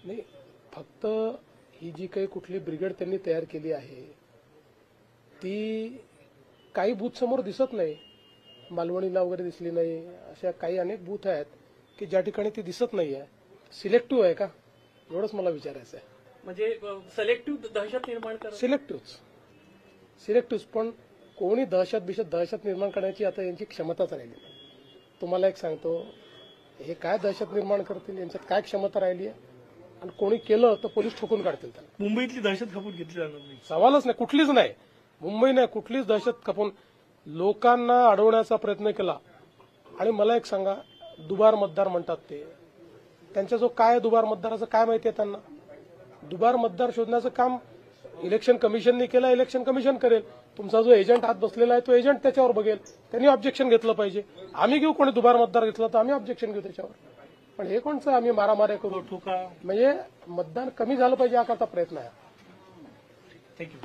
नाही, फक्त ही जी काही कुठली ब्रिगेड त्यांनी तयार केली आहे ती काही बूथ समोर दिसत नाही, मालवणीला वगैरे दिसली नाही, अशा काही अनेक बूथ आहेत की ज्या ठिकाणी ती दिसत नाही आहे. सिलेक्टिव्ह आहे का, एवढंच मला विचारायचं आहे. म्हणजे सिलेक्टिव्ह दहशत निर्माण करा. सिलेक्टिव्ह पण कोणी दहशत निर्माण करण्याची आता यांची क्षमताच राहिली नाही. तुम्हाला एक सांगतो, हे काय दहशत निर्माण करतील, यांच्यात काय क्षमता राहिली आहे, आणि कोणी केलं तर पोलीस ठोकून काढतील त्याला. मुंबईतली दहशत खपून घेतली जाणार नाही, सवालच नाही, कुठलीच नाही. मुंबई नाही, कुठलीच दहशत खपून लोकांना अडवण्याचा प्रयत्न केला. आणि मला एक सांगा, दुबार मतदार म्हणतात ते, त्यांचा जो काय दुबार मतदाराचं काय माहिती आहे त्यांना? दुबार मतदार शोधण्याचं काम इलेक्शन कमिशनने केलं, इलेक्शन कमिशन करेल. तुमचा जो एजंट हात बसलेला आहे तो एजंट त्याच्यावर बघेल, त्यांनी ऑब्जेक्शन घेतलं पाहिजे. आम्ही घेऊ, कोणी दुबार मतदार घेतला तर आम्ही ऑब्जेक्शन घेऊ त्याच्यावर. पण हे कोणचं आम्ही मारामाऱ्या करू? ठोका. म्हणजे मतदान कमी झालं पाहिजे हा करता प्रयत्न आहे. थँक्यू.